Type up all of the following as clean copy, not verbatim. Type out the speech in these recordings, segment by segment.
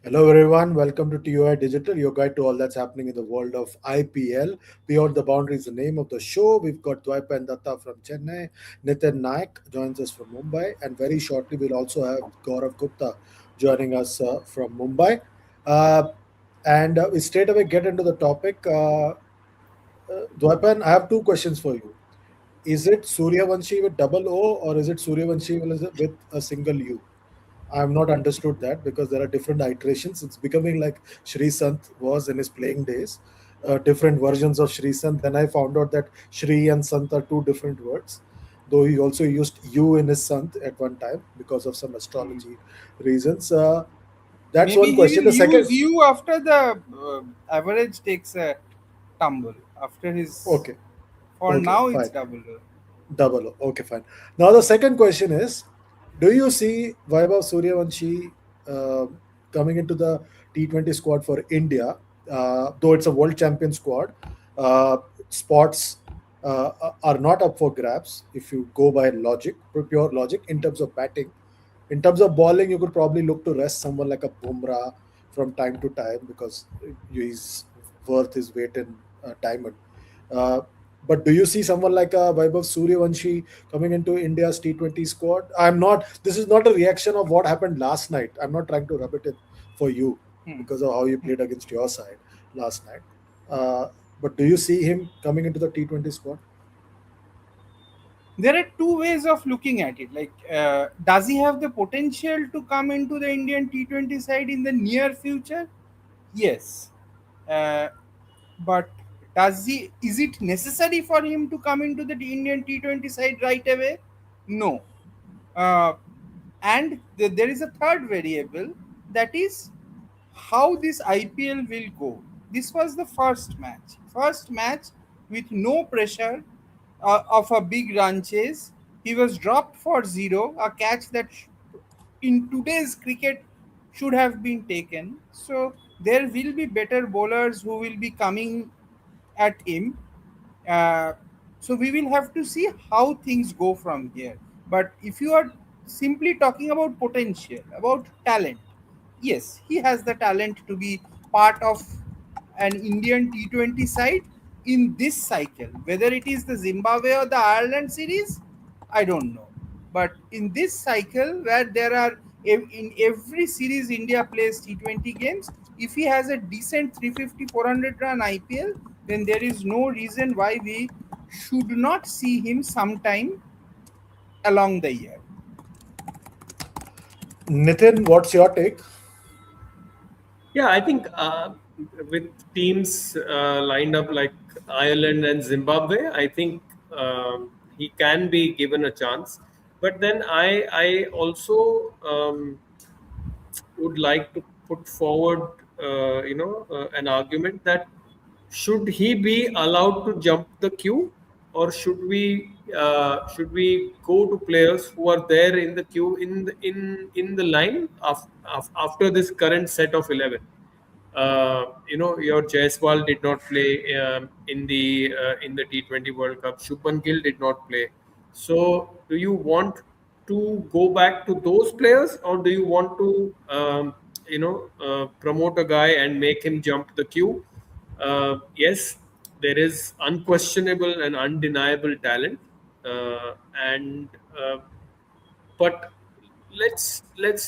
Hello everyone, welcome to TUI Digital, your guide to all that's happening in the world of IPL. Beyond the Boundaries, the name of the show. We've got Dwaipan Datta from Chennai, Nitin Naik joins us from Mumbai, and very shortly we'll also have Gaurav Gupta joining us from Mumbai. Uh, and we straight away get into the topic. Dwaipan, I have two questions for you. Is it Suryavanshi with double O or is it Suryavanshi with a single U? I have not understood that because there are different iterations. It's becoming like Sri Sant was in his playing days, different versions of Sri Sant. Then I found out that Shri and Sant are two different words, though he also used U in his Sant at one time because of some Hmm. astrology reasons. That's Maybe one he question. will The second, use you after the average takes a tumble. After his, okay, for okay, now it's fine. double. Double O. Okay, fine. Now the second question is: do you see Vaibhav Sooryavanshi uh, coming into the T20 squad for India? Though it's a world champion squad, spots are not up for grabs if you go by logic, pure logic in terms of batting. In terms of bowling, you could probably look to rest someone like a Bumrah from time to time because he's worth his weight in diamond. Uh, but do you see someone like Vaibhav Sooryavanshi coming into India's T20 squad? I'm not. This is not a reaction of what happened last night. I'm not trying to rub it in for you Hmm. because of how you Hmm. played against your side last night. Uh, but do you see him coming into the T20 squad? There are two ways of looking at it. Like, does he have the potential to come into the Indian T20 side in the near future? Yes. Uh, but does he? Is it necessary for him to come into the Indian T20 side right away? No. Uh, and there is a third variable, that is how this IPL will go. This was the first match. First match with no pressure of a big run chase. He was dropped for zero, a catch that in today's cricket should have been taken. So there will be better bowlers who will be coming at him. uh, so we will have to see how things go from here. But if you are simply talking about potential, about talent, yes, he has the talent to be part of an Indian T20 side in this cycle. Whether it is the Zimbabwe or the Ireland series, I don't know. But in this cycle, where there are in every series India plays T20 games, if he has a decent 350, 400 run IPL, then there is no reason why we should not see him sometime along the year. Nitin, what's your take? Yeah, I think with teams lined up like Ireland and Zimbabwe, I think he can be given a chance. But then I also would like to put forward, an argument that should he be allowed to jump the queue, or should we go to players who are there in the queue in the line after this current set of 11? Your Jaiswal did not play in the T20 World Cup. Shubman Gill did not play. So, do you want to go back to those players, or do you want to, promote a guy and make him jump the queue? Yes, there is unquestionable and undeniable talent, and uh, but let's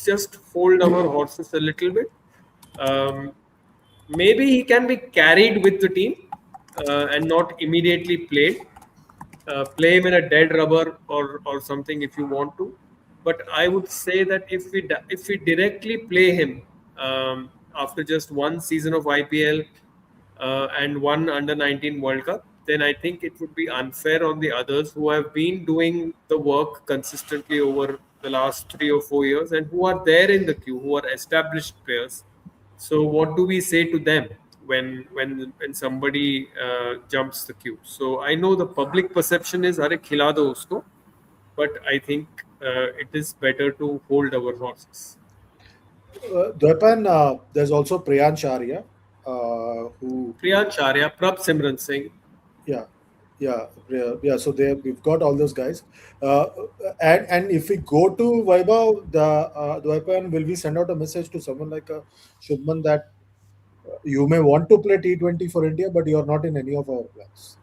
just hold our horses a little bit. Um, Maybe he can be carried with the team and not immediately played. Play him in a dead rubber or something if you want to. But I would say that if we directly play him after just one season of IPL and one under 19 World Cup, then I think it would be unfair on the others who have been doing the work consistently over the last 3 or 4 years and who are there in the queue, who are established players. So what do we say to them when somebody jumps the queue? So I know the public perception is "Arey khila do usko," but I think it is better to hold our horses. Dwaipan, there's also Priyan Sharia, who Priyan Charya, Prab Simran Singh. yeah. Yeah, yeah, yeah. So there we've got all those guys, uh, and if we go to Vaibhav, the Vaibhav, will we send out a message to someone like Shubman that you may want to play T20 for India, but you are not in any of our plans,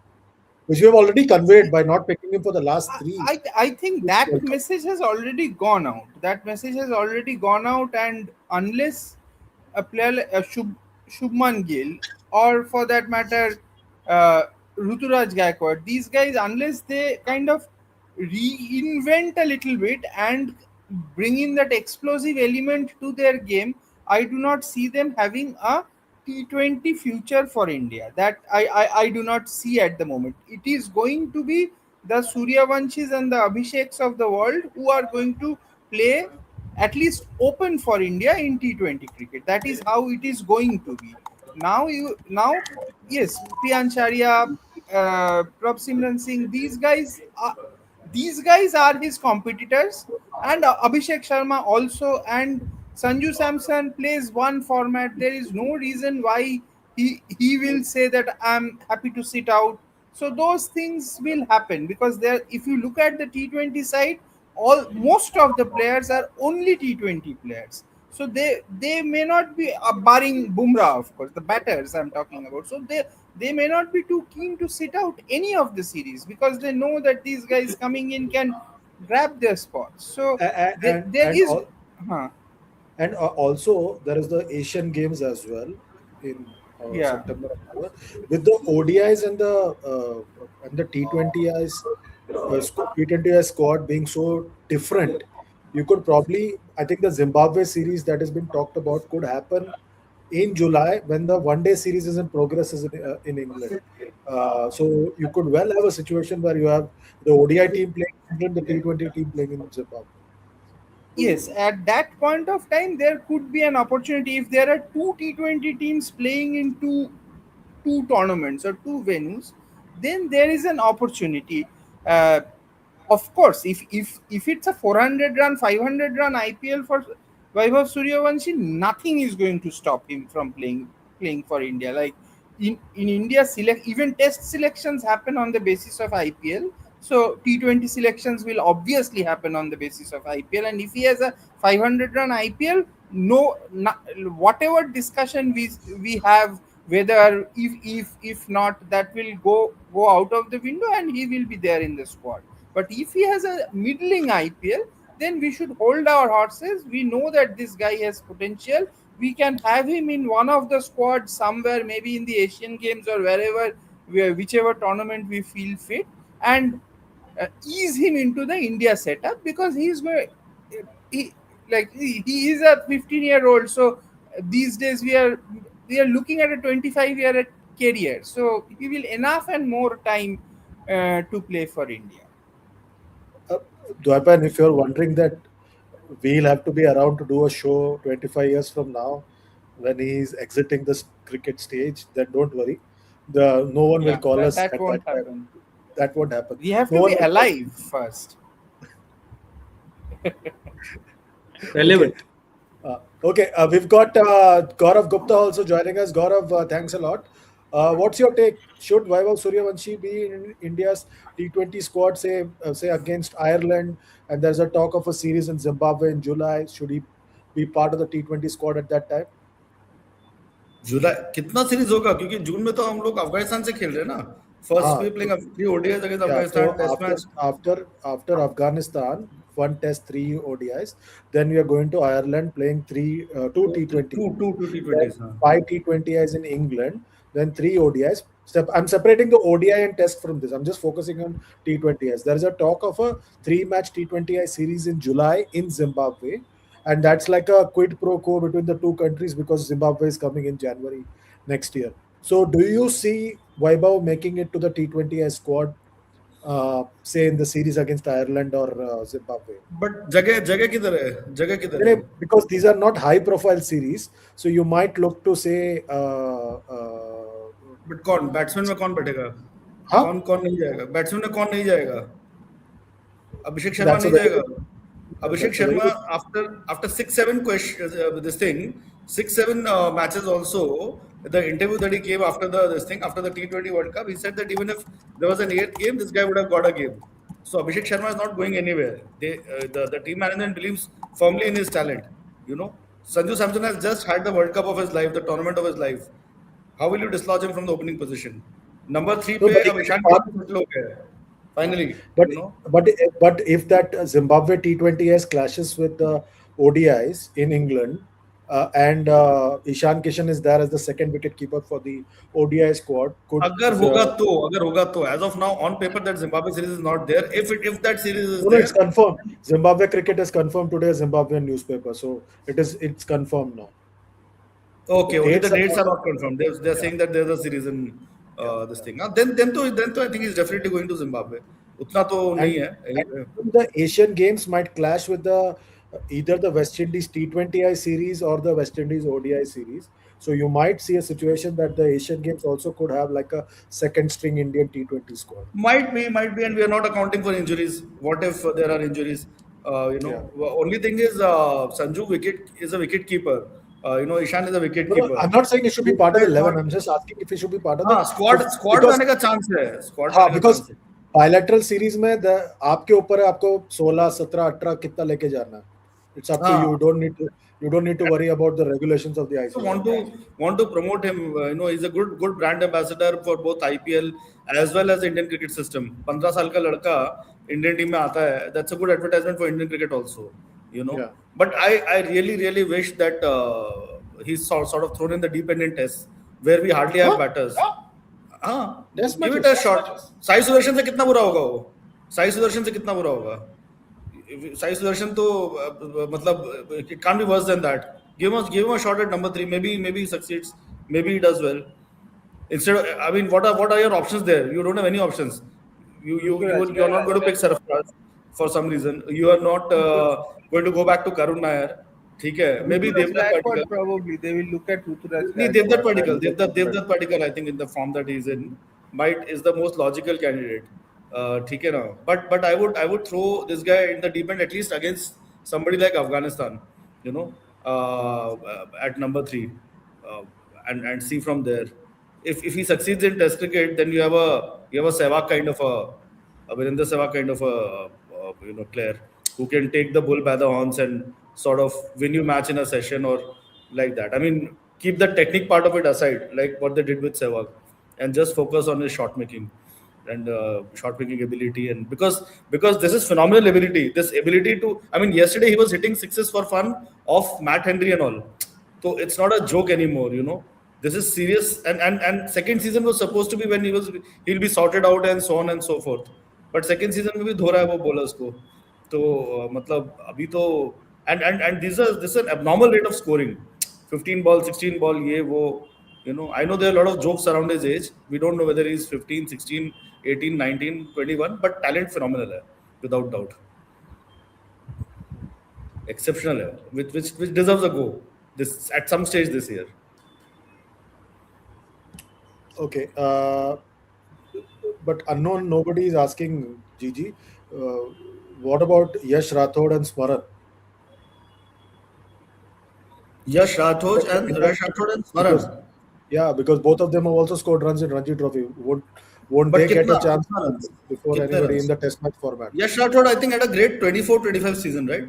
which we have already conveyed by not picking him for the last three I think that World Cup. message has already gone out. That message has already gone out, and unless a player like Shubman Gill, or for that matter, uh, Ruturaj Gaikwad, these guys, unless they kind of reinvent a little bit and bring in that explosive element to their game, I do not see them having a T20 future for India. That I do not see at the moment. It is going to be the Suryavanshis and the Abhisheks of the world who are going to play at least open for India in T20 cricket. That is how it is going to be. Now yes, Priyansharya, Prab Simran Singh, these guys are his competitors, and Abhishek Sharma also, and Sanju Samson plays one format. There is no reason why he will say that I'm happy to sit out. So those things will happen because there. If you look at the T20 side, all most of the players are only T20 players. So they may not be barring Bumrah, of course, the batters I'm talking about. So they may not be too keen to sit out any of the series because they know that these guys coming in can grab their spots. So there And is, huh, also there is the Asian Games as well in yeah. September, October, with the ODIs and the T20Is, T20I squad being so different. You could probably, I think the Zimbabwe series that has been talked about could happen in July when the one day series is in progress is in England. So you could well have a situation where you have the ODI team playing in England, the T20 team playing in Zimbabwe. Yes, at that point of time, there could be an opportunity if there are two T20 teams playing in two tournaments or two venues, then there is an opportunity. Uh, of course, if it's a 400 run, 500 run IPL for Vaibhav Sooryavanshi, nothing is going to stop him from playing for India. Like in India, even test selections happen on the basis of IPL. So T20 selections will obviously happen on the basis of IPL, and if he has a 500 run IPL, whatever discussion we have, whether if not, that will go out of the window and he will be there in the squad. But if he has a middling IPL, then we should hold our horses. We know that this guy has potential. We can have him in one of the squads somewhere, maybe in the Asian Games or wherever, whichever tournament we feel fit, and ease him into the India setup because he's going. He, he is a 15-year-old. So these days we are looking at a 25-year career. So he will enough and more time to play for India. Uh, Dwaipan, if you're wondering that we'll have to be around to do a show 25 years from now when he's exiting this cricket stage, then don't worry. No one will Yeah, call us that at that won't time. happen. That won't happen. We have No to one be will call. alive first. Okay. Relevant. We've got Gaurav Gupta also joining us. Gaurav, thanks a lot. What's your take? Should Vaibhav Sooryavanshi be in India's T20 squad, say against Ireland, and there's a talk of a series in Zimbabwe in July? Should he be part of the T20 squad at that time? जुलाई कितना series होगा क्योंकि जून में तो हम लोग अफगानिस्तान से खेल रहे हैं ना फर्स्ट हाँ, we playing 3 ODIs against Yeah, Afghanistan so test match after Afghanistan, one test, three ODIs. Then we are going to Ireland playing two T20, two then T20s हाँ five T20Is in England, then three ODIs. I'm separating the ODI and test from this. I'm just focusing on T20Is. There is a talk of a three-match T20I series in July in Zimbabwe, and that's like a quid pro quo between the two countries because Zimbabwe is coming in January next year. So, do you see Vaibhav making it to the T20I squad, say in the series against Ireland or Zimbabwe? But जगह जगह किधर है जगह किधर है Because these are not high-profile series, so you might look to say, but कौन batsman में कौन बैठेगा huh? कौन कौन नहीं जाएगा बैट्समैन में कौन नहीं जाएगा अभिषेक शर्मा That's a नहीं very जाएगा good. Abhishek That's a very Sharma good. After 6-7 question this thing 6-7 matches also. The interview that he gave after this thing, after the T20 World Cup, he said that even if there was an eighth game, this guy would have got a game. So Abhishek Sharma is not going anywhere. The team management believes firmly in his talent. You know, Sanju Samson has just had the World Cup of his life, the tournament of his life. How will you dislodge him from the opening position? Number three No, पे but he अब can be Ishan part. Kishan settle हो गया है. Finally, But you know. but if that Zimbabwe T20S clashes with the ODIs in England, and Ishan Kishan is there as the second wicket keeper for the ODI squad, could अगर होगा तो as of now on paper that Zimbabwe series is not there. If that series is no, it's there, confirmed. Zimbabwe cricket is confirmed today, Zimbabwean newspaper, so it's confirmed now. The okay, only the dates are dates not, are not confirmed. They're yeah, saying that there's a series in yeah, this yeah. thing. Then to I think he's definitely going to Zimbabwe. उतना तो नहीं है And anyway. even the Asian Games might clash with the either the West Indies T20I series or the West Indies ODI series. So you might see a situation that the Asian Games also could have like a second string Indian T20 squad. Might be, and we are not accounting for injuries. What if there are injuries? Yeah. Only thing is Sanju wicket is a wicket keeper. Ishan is a wicket No, no, keeper. I'm not saying it should be This part of guy the is 11. not. I'm just asking if it should be part of the हाँ, squad में because आने का chance है. Squad में हाँ आने का because chance है. bilateral series में आपके ऊपर है आपको 16 17 18 कितना लेके जाना है. It's up to you. हाँ. You don't need to worry about the regulations of the So ICC. want to promote him. He's a good brand ambassador for both IPL as well as the Indian cricket system. 15 साल का लड़का Indian team में आता है. That's a good advertisement for Indian cricket also. You know. Yeah. But I really wish that he's sort of thrown in the deep end in tests where we hardly have Huh? batters. हाँ, Test give it matches. a shot. Sai Sudarshan से कितना बुरा होगा वो? साई सुदर्शन से कितना बुरा होगा? साई सुदर्शन तो मतलब it can't be worse than that. Give him a shot at number 3. Maybe he succeeds. Maybe he does well. Instead of, I mean, what are your options there? You don't have any options. You're not going to pick Sarfaraz for some reason. You are not going to go back to Karun Nair. ठीक है. Maybe Ruturaj Devdutt Gaikwad Padikkal. probably they will look at Ruturaj नहीं, Devdutt Gaikwad Padikkal. and get Devdutt Padikkal, I think in the form that he's in, is the most logical candidate. ठीक है ना. But I would throw this guy in the deep end at least against somebody like Afghanistan, you know, at number 3, uh, and see from there. If he succeeds in Test cricket, then you have a Sehwag kind of a Virender Sehwag kind of a player who can take the bull by the horns and sort of win you match in a session or like that. I mean, keep the technique part of it aside, like what they did with Sehwag, and just focus on his shot making and shot making ability. And because this is phenomenal ability, this ability to, I mean, yesterday he was hitting sixes for fun off Matt Henry and all. So it's not a joke anymore, you know. This is serious. And second season was supposed to be when he'll be sorted out and so on and so forth. But second season में भी धो रहा है वो bowlers को. तो मतलब अभी तो and this is an abnormal rate of scoring. 15 ball, 16 ball, ये वो, you know. I know there are a lot of jokes around his age. We don't know whether he's 15, 16, 18, 19, 21, but talent phenomenal है, without doubt. Exceptional है, which deserves a go this at some stage this year. Okay. But unknown, nobody is asking Gigi. What about Yash Rathod and Smaran? Yash Rathod and Because Smaran. yeah, because both of them have also scored runs in Ranji Trophy. Won't But they get a कितना chance कितना runs? before कितने anybody in runs? the Test match format? Yash Rathod, I think, had a great 24-25 season, right?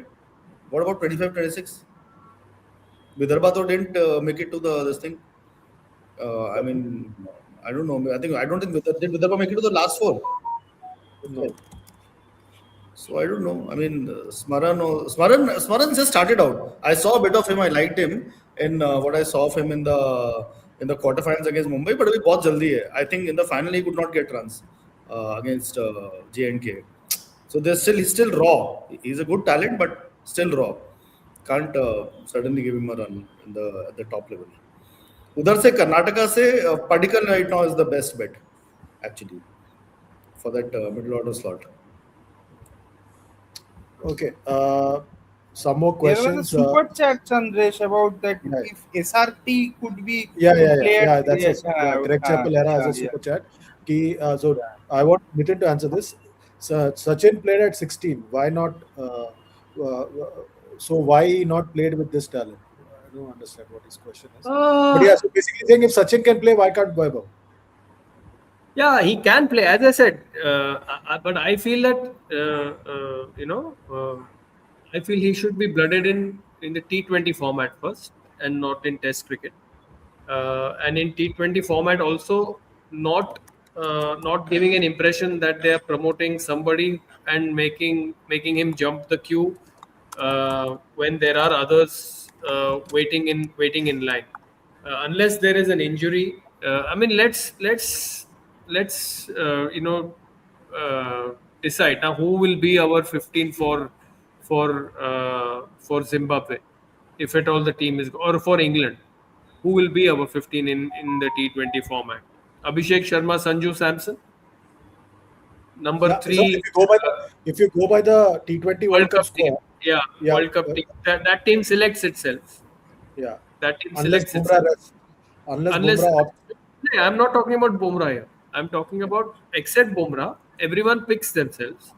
What about 25-26? Vidarbha though didn't make it to this thing. I mean, I don't know. I don't think did Vidarbha make it to the last 4. No. So I don't know. I mean, Smaran just started out. I saw a bit of him. I liked him in what I saw of him in the quarterfinals against Mumbai. But अभी बहुत जल्दी है. I think in the final he could not get runs against J&K. So he's still raw. He's a good talent, but still raw. Can't certainly give him a run at the top level. उधर से कर्नाटका से Padikkal right now is the best bet actually for that middle order slot. Okay. Some more There was a questions. super chat, Chandresh, about that Yeah. if SRT could be Yeah. played. That's Greg Chappell era as a yeah. super chat. So I want Nitin to answer this. Sachin played at 16. Why not? So why not played with this talent? I don't understand what his question is. But Uh, yeah, so basically saying if Sachin can play, why can't Vaibhav? yeah, he can play, as I said. But I feel that I feel he should be blooded in the T20 format first, and not in Test cricket. And in T20 format also, not giving an impression that they are promoting somebody and making him jump the queue when there are others waiting in line. Unless there is an injury, I mean, let's decide now who will be our 15 for Zimbabwe, if at all the team is, or for England, who will be our 15 in the T20 format? Abhishek Sharma, Sanju Samson. Number Yeah. So three, if you go by the T20 World World Cup Cup team. squad, Yeah, yeah, World Cup team. That team selects itself. yeah. That team Unless selects itself. Bumrah rests, unless Unless, Bumrah opts, no, I'm not talking about Bumrah here. I'm talking about, except Bumrah, everyone picks themselves.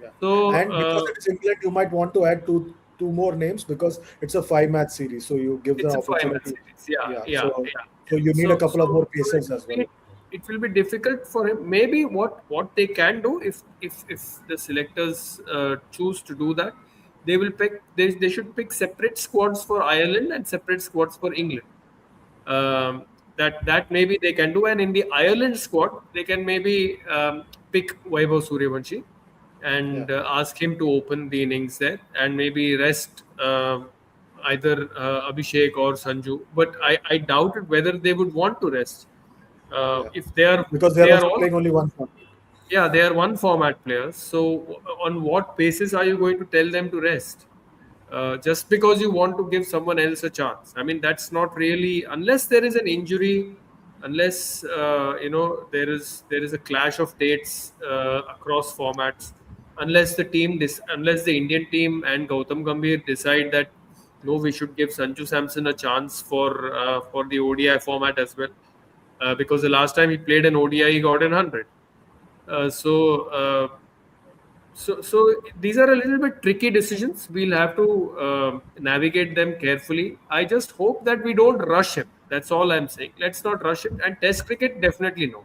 yeah. So And because it is England, you might want to add two more names because it's a 5 match series, so you give the it's a 5 match opportunity. series. Yeah, Yeah. yeah, yeah. So you need a couple of more So pacers as well. it will be difficult for him. Maybe what they can do, if the selectors choose to do that, they will pick. They should pick separate squads for Ireland and separate squads for England. That maybe they can do, and in the Ireland squad they can maybe pick Vaibhav Sooryavanshi Yeah. and ask him to open the innings there, and maybe rest either Abhishek or Sanju. But I doubted whether they would want to rest Yeah. if they are Because they are they are also all, playing only one format. yeah, they are one format players. So on what basis are you going to tell them to rest? Just because you want to give someone else a chance. I mean, that's not really, unless there is an injury, unless there is a clash of dates across formats, unless the Indian team and Gautam Gambhir decide that no, we should give Sanju Samson a chance for the ODI format as well, because the last time he played an ODI, he got an 100. So these are a little bit tricky decisions. We'll have to navigate them carefully. I just hope that we don't rush him. That's all I'm saying. Let's not rush it. And Test cricket, definitely no.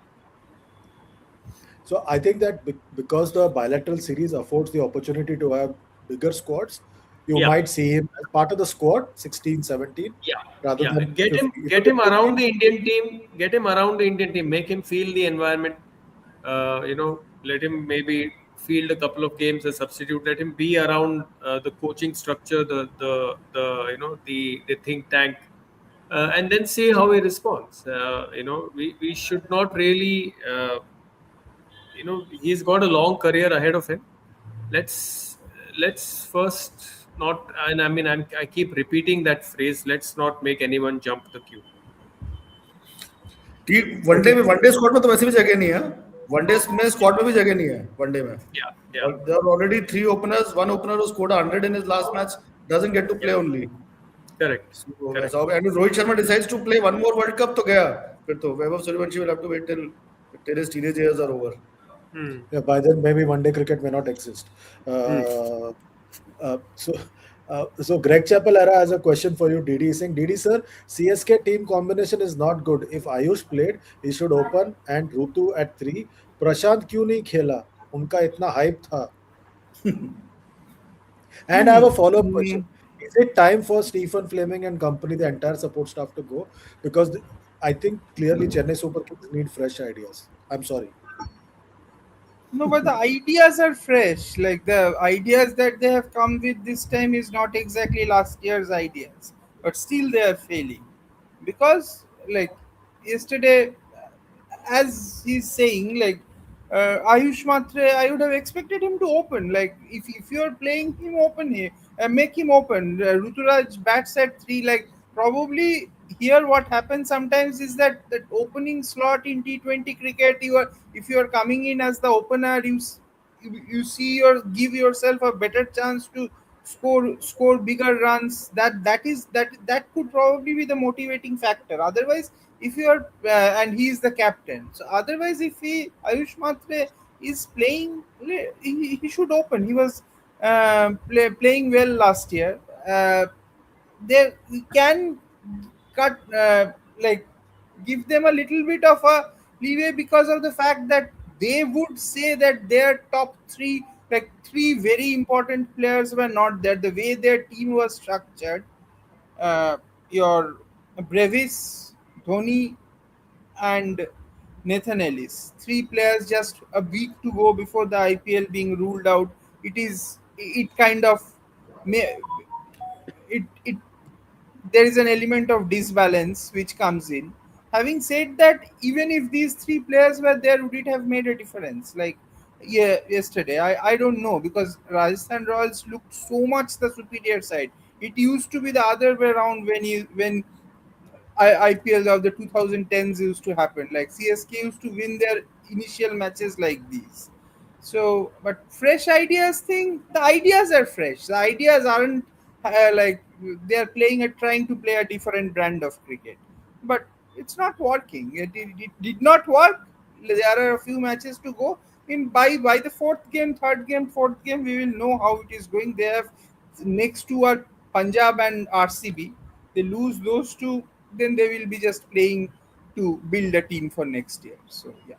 So I think that because the bilateral series affords the opportunity to have bigger squads, you Yeah, might see him as part of the squad, 16, 17, yeah, rather yeah. than Get him, 50. If get it is him around 50, the Indian team. Get him around the Indian team. Make him feel the environment. Let him maybe field a couple of games as substitute. Let him be around the coaching structure, the think tank, and then see how he responds. We should not really, he's got a long career ahead of him. Let's first not, and I mean, I keep repeating that phrase. Let's not make anyone jump the queue. One day okay. में one day squad में तो वैसे भी जगह नहीं है। One day में squad में भी जगह नहीं है वनडे में। Yeah, yeah, और there are already three openers. One opener who scored 100 in his last match doesn't get to play yeah. only. Correct, So correct. वैसा हो गया। And if Rohit Sharma decides to play one more World Cup तो गया। फिर तो Vaibhav Sooryavanshi will have to wait till his teenage years are over. Hmm. Yeah, by then maybe one day cricket may not exist. Hmm. Uh, so Greg Chappellera has a question for you, Didi. He's saying, Didi sir, CSK team combination is not good. If Ayush played, he should open and Rutu at 3. Prashant क्यों नहीं खेला? उनका इतना hype था. And I have a follow-up question. Hmm. Is it time for Stephen Fleming and company, the entire support staff, to go? Because I think clearly Chennai Super Kings need fresh ideas. I'm sorry. No, but the ideas are fresh. Like the ideas that they have come with this time is not exactly last year's ideas, but still they are failing because, like, yesterday, as he's saying, like Ayush Matre, I would have expected him to open. Like if you're playing him, open here, make him open. Ruturaj bats at 3. Like probably here, what happens sometimes is that that opening slot in T20 cricket, you are if you are coming in as the opener, you see or give yourself a better chance to score bigger runs. That could probably be the motivating factor. Otherwise, if you are and he is the captain, so otherwise if he Ayush Matre is playing, he should open. He was playing well last year. there we can cut like give them a little bit of a leeway because of the fact that they would say that their top three, like three very important players, were not there. The way their team was structured, uh, your Brevis, Dhoni, and Nathan Ellis. Three players just a week to go before the IPL being ruled out. It kind of may it there is an element of disbalance which comes in. Having said that, even if these three players were there, would it have made a difference? Like, yeah, yesterday, I don't know, because Rajasthan Royals looked so much the superior side. It used to be the other way around when IPL of the 2010s used to happen. Like CSK used to win their initial matches like these. So, but fresh ideas thing, the ideas are fresh. The ideas aren't like they are playing trying to play a different brand of cricket. But it's not working. It did not work. There are a few matches to go. In by the fourth game, third game, fourth game, we will know how it is going. They have next two are Punjab and RCB. They lose those two, then they will be just playing to build a team for next year. So yeah,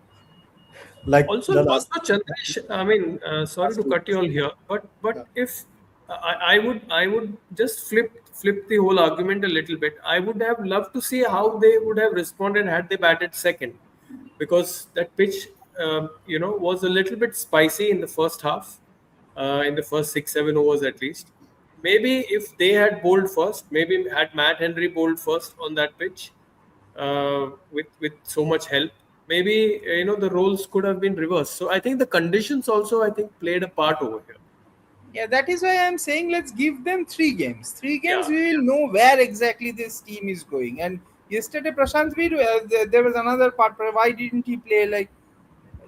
Like Also, the last, also Chandresh, I mean, sorry to last cut you all here, yeah. but if I would just flip the whole argument a little bit. I would have loved to see how they would have responded had they batted second, because that pitch, was a little bit spicy in the first half, in the first 6 7 overs at least. Maybe if they had bowled first, maybe had Matt Henry bowled first on that pitch, with so much help, maybe the roles could have been reversed. So I think the conditions also, I think, played a part over here. yeah. That is why I'm saying let's give them 3 games. 3 games, Yeah, we will know where exactly this team is going. And yesterday, Prashant Veer, there was another part. Why didn't he play? Like,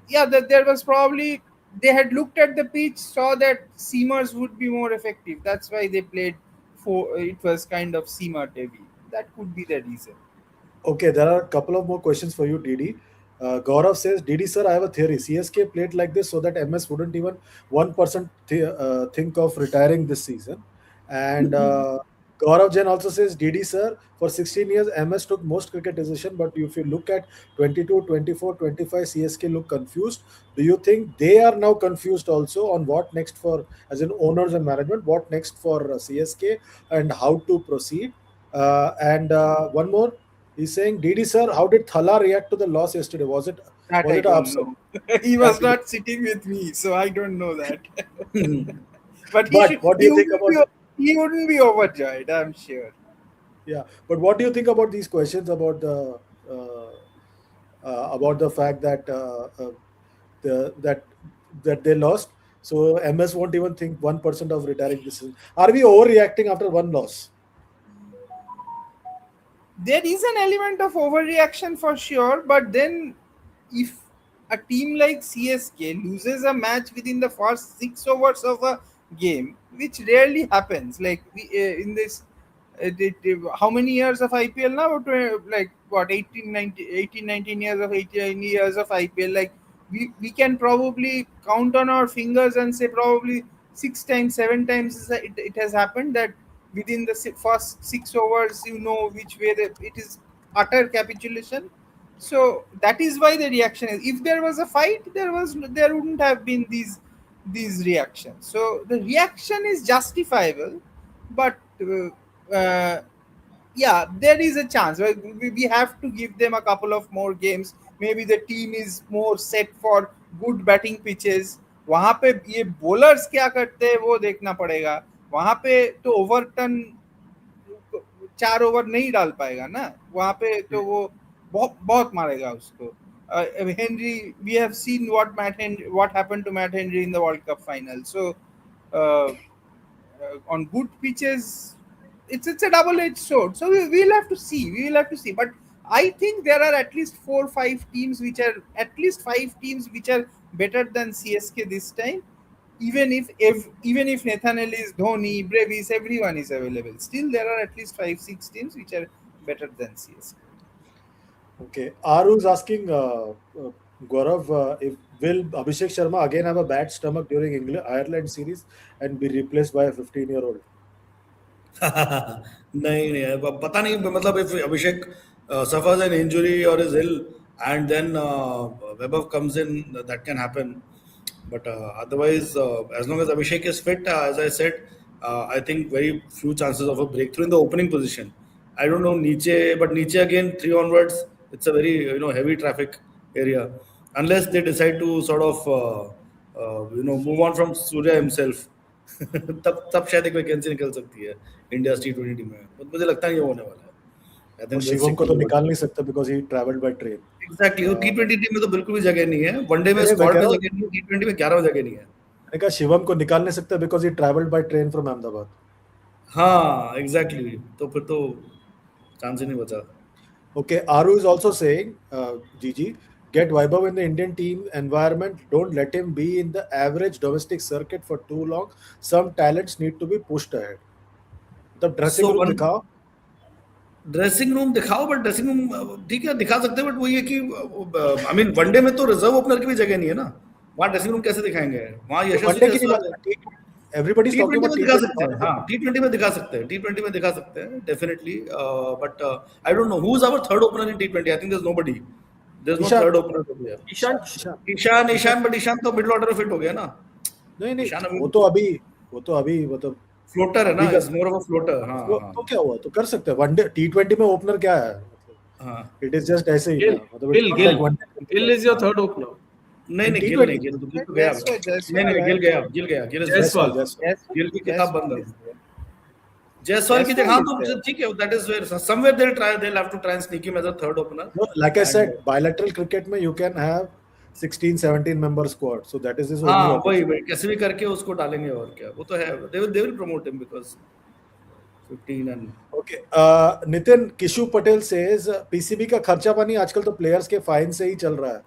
yeah, that there was probably they had looked at the pitch, saw that seamers would be more effective. That's why they played for. It was kind of seamer heavy. That could be the reason. Okay, there are a couple of more questions for you, Didi. Gaurav says, Didi sir, I have a theory. CSK played like this so that MS wouldn't even 1% think of retiring this season. And Gaurav Jain also says, Didi sir, for 16 years, MS took most cricket decision, but if you look at 22, 24, 25, CSK look confused. Do you think they are now confused also on what next for, as in owners and management, what next for CSK and how to proceed? And one more. He's saying, Didi sir, how did Thala react to the loss yesterday? That Was I it a don't upset? know. He That was you don't. not sitting with me, so I don't know that. But But what do he you think wouldn't about be he wouldn't be overjoyed, I'm sure. yeah? But what do you think about these questions uh, about the fact that the that they lost? So MS won't even think 1% of retiring this season. Are we overreacting after one loss? There is an element of overreaction for sure, but then if a team like CSK loses a match within the first 6 overs of a game, which rarely happens, like in this, how many years of IPL now? Like what, 18, 19, 18, 19 years of 18 years of IPL? Like we can probably count on our fingers and say probably 6 times, 7 times it has happened that within the first 6 overs, you know which way it is utter capitulation. So that is why the reaction is. If there was a fight, there wouldn't have been these reactions. So the reaction is justifiable, but yeah, there is a chance. We have to give them a couple of more games. Maybe the team is more set for good batting pitches. वहां पे ये bowlers क्या करते हैं वो देखना पड़ेगा. वहां पे तो ओवरटन 4 ओवर नहीं डाल पाएगा ना. वहां पे तो वो बहुत बहुत मारेगा उसको. Henry, we have seen what happened to Matt Henry in the World Cup final. So uh, on good pitches, it's a double-edged sword. So we'll have to see. We will have to see. But I think there are at least 4 5 teams which are at least 5 teams which are better than CSK this time. Even if Nathaniel is Dhoni, Brevis, everyone is available. Still, there are at least 5 6 teams which are better than CSK. Okay. Aru's asking Gaurav if will Abhishek Sharma again have a bad stomach during England Ireland series and be replaced by a 15-year-old? नहीं नहीं पता नहीं मतलब if Abhishek suffers an injury or is ill and then Vaibhav comes in, that can happen. But otherwise, as long as Abhishek is fit, as I said, I think very few chances of a breakthrough in the opening position. I don't know Niche, but Niche again three onwards, it's a very heavy traffic area. Unless they decide to sort of move on from Surya himself, तब तब शायद एक vacancy निकल सकती है India T20 team में, but मुझे लगता नहीं ये होने वाला है. आई और थिंक दे शिवम स्टिक को टू तो द निकाल नहीं सकता because he travelled by train. Exactly. वो T20 टीम में तो बिल्कुल भी जगह नहीं है, वनडे में नहीं, मैं स्क्वाड कह में रहा हूँ, जगह नहीं है, T20 में 11 में जगह नहीं है. मैंने कहा शिवम को निकाल नहीं सकता because he travelled by train from Ahmedabad. हाँ एग्जैक्टली, तो फिर तो चांस ही नहीं बचा. Okay, Aru is also saying, Gigi, get Vaibhav in the Indian team environment. Don't let him be in the average domestic circuit for too long. Some talents need to be pushed ahead. मतलब dressing सो room one दिखाओ. Dressing room दिखाओ, but dressing room ठीक है दिखा सकते हैं, but वो ये कि आई मीन वनडे में तो रिजर्व ओपनर की भी जगह नहीं है ना, वहाँ ड्रेसिंग रूम कैसे दिखाएंगे? वहाँ तो यशस्वी वनडे की नहीं जायसवाल है. बात. Everybody is T talking twenty about में टी दिखा सकते हैं, ट्वेंटी. हाँ T20 में दिखा सकते हैं, T20 में दिखा सकते हैं definitely. But I don't know who is our third opener in T20. I think there is nobody, there is no Ishan. Third opener over here. Ishan. Ishan. Ishan Ishan. Ishan but Ishan तो मिडिल ऑर्डर में फिट हो गया ना. नहीं नहीं, ईशान अभी वो तो अभी मतलब फ्लोटर है भी ना, कर is more of a floater. हाँ वो हाँ तो क्या हुआ, तो कर सकते हैं. वनडे T20 में ओपनर क्या है मतलब. हाँ. इट इज जस्ट ऐसे ही ना, Gill, मतलब it's not Gill. Like Gill one day. is your third opener. नहीं इन नहीं टी गिल नहीं, ट्वेंटी. गिल तो गया. Jaiswal, नहीं Jaiswal, नहीं गिल right? गया, गिल है. जयसवाल. Jaiswal. जयसवाल. Jaiswal, गिल की किताब बंद Jaiswal है. is there. जायसवाल की जगह Jaiswal हाँ, is there. तो ठीक है, that is where somewhere they'll have to try and sneak him as a third opener. No, like I And said, bilateral cricket में you can have 16, 17 member squad. So that is his only हाँ वही opportunity. वही कैसे भी करके उसको डालेंगे, और क्या, वो तो है. They will promote him because 15 and Okay. Nitin Kishu Patel says PCB का खर्चा पानी आजकल तो players के fine से ही चल रहा है.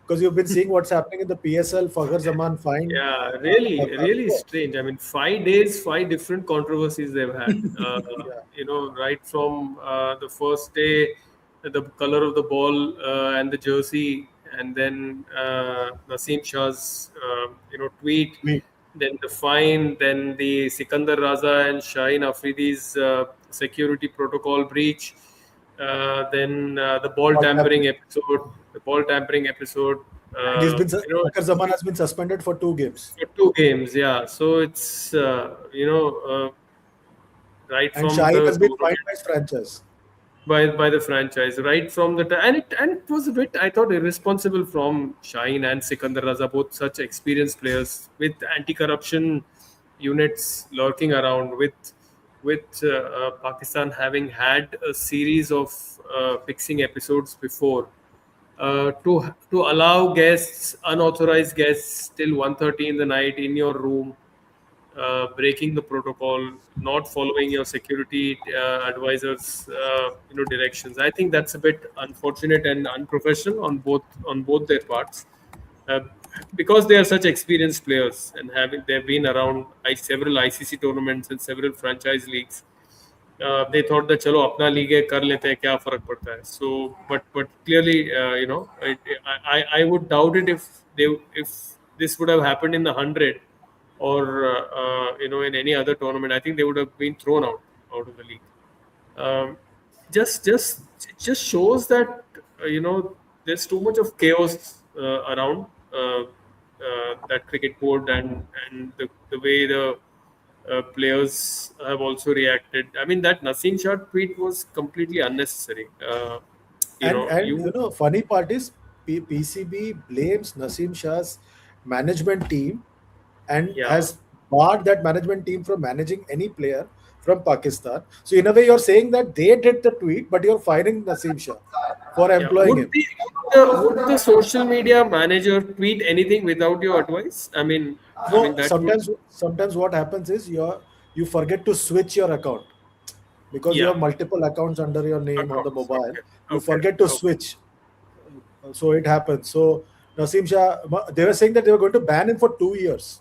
Because you've been seeing what's happening in the PSL. Fakhar Zaman fine. Yeah, Uh, really strange. I mean, 5 days, 5 different controversies they've had. yeah. Right from the first day, the color of the ball and the jersey, and then Naseem Shah's tweet, We then the fine, then the Sikandar Raza and Shaheen Afridi's security protocol breach, then all tampering. the ball tampering episode. And Fakhar It's Zaman has been suspended for 2 games. for 2 games, yeah. So it's right And from Shaheen the has been fined government by his franchise. by the franchise, right from the and it was a bit, I thought, irresponsible from Shaheen and Sikandar Raza, both such experienced players with anti-corruption units lurking around, with Pakistan having had a series of fixing episodes before. To allow guests, unauthorized guests, till 1:30 in the night in your room, breaking the protocol, not following your security advisors, directions. I think that's a bit unfortunate and unprofessional on both their parts, uh, because they are such experienced players and they've been around several ICC tournaments and several franchise leagues. They thought that चलो अपना league है कर लेते हैं, क्या फर्क पड़ता है. So but clearly, I would doubt it if this would have happened in the 100 or in any other tournament. I think they would have been thrown out of the league. Um, just it just shows that there's too much of chaos around that cricket board, and the way the players have also reacted. I mean, that Naseem Shah tweet was completely unnecessary. And You funny part is PCB blames Naseem Shah's management team and yeah. has barred that management team from managing any player from Pakistan. So in a way, you're saying that they did the tweet, but you're firing Naseem Shah for Yeah, employing him. would the social media manager tweet anything without your advice? I mean No, that would, sometimes what happens is you forget to switch your account because you yeah, have multiple accounts under your name on the accounts. mobile. Okay, You okay, forget to okay. switch, so it happens. So Naseem Shah, they were saying that they were going to ban him for 2 years.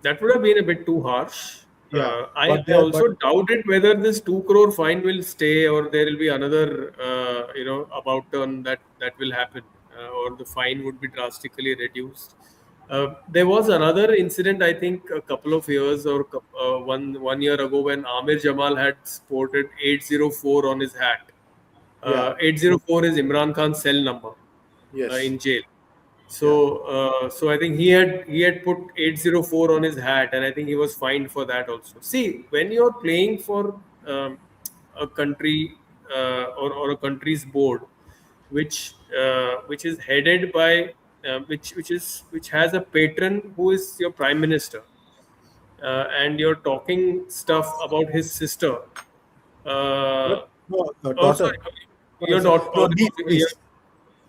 That would have been a bit too harsh. Yeah, I but they also but doubted whether this 2 crore fine will stay, or there will be another, about turn that will happen, or the fine would be drastically reduced. There was another incident, I think, a couple of years or one year ago when Amir Jamal had sported 804 on his hat. Yeah. 804 is Imran Khan's cell number Yes. in jail. Yeah. So I think he had put 804 on his hat, and I think he was fined for that also. See, when you're playing for a country or a country's board, which is headed by which has a patron who is your prime minister, and you're talking stuff about his sister. What? Uh, No, oh, daughter. sorry, What you're is it? not. No, Oh, niece. Niece.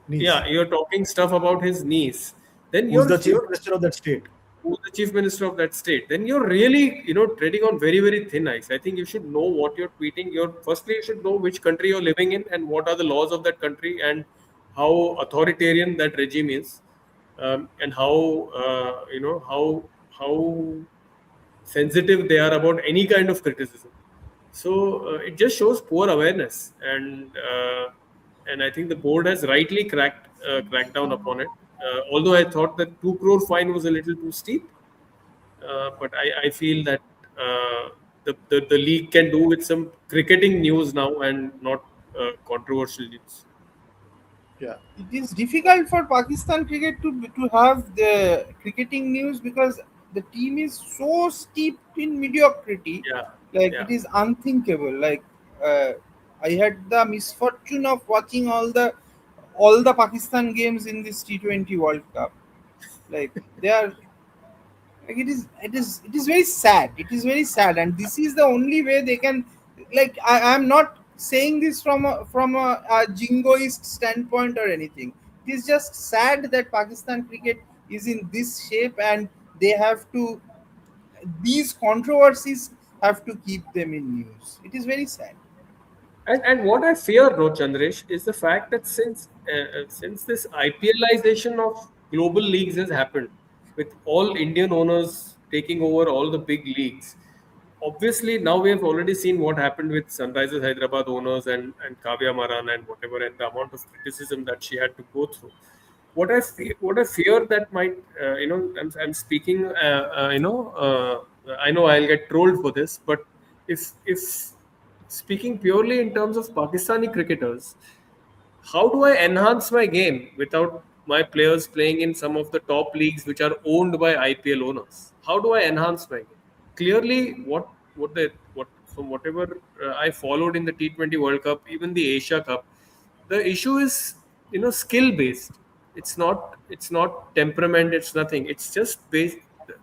Niece. yeah, you're talking stuff about his niece. Then Who's you're the chief you're minister of that state? who's the chief minister of that state. Then you're really treading on very very thin ice. I think you should know what you're tweeting. You should know which country you're living in and what are the laws of that country and how authoritarian that regime is, and how sensitive they are about any kind of criticism. So it just shows poor awareness, and I think the board has rightly cracked down upon it. Although I thought that 2 crore fine was a little too steep, but I feel that the league can do with some cricketing news now and not controversial news. Yeah. It is difficult for Pakistan cricket to have the cricketing news because the team is so steeped in mediocrity. Yeah, Like yeah. it is unthinkable. Like uh, I had the misfortune of watching all the Pakistan games in this T20 World Cup. Like they are like it is very sad. It is very sad, and this is the only way they can. Like I'm not saying this from a jingoist standpoint or anything. It is just sad that Pakistan cricket is in this shape, and they have to, these controversies have to keep them in news. It is very sad. And what I fear, no, Chandresh, is the fact that since this IPLization of global leagues has happened, with all Indian owners taking over all the big leagues, obviously now we have already seen what happened with Sunrisers Hyderabad owners and Kavya Maran and whatever, and the amount of criticism that she had to go through. What I fear that might, I'm speaking, I know I'll get trolled for this, but if speaking purely in terms of Pakistani cricketers, how do I enhance my game without my players playing in some of the top leagues which are owned by IPL owners? How do I enhance my game? Clearly, what from whatever I followed in the T20 World Cup, even the Asia Cup, the issue is skill based. It's not temperament. It's nothing. It's just based.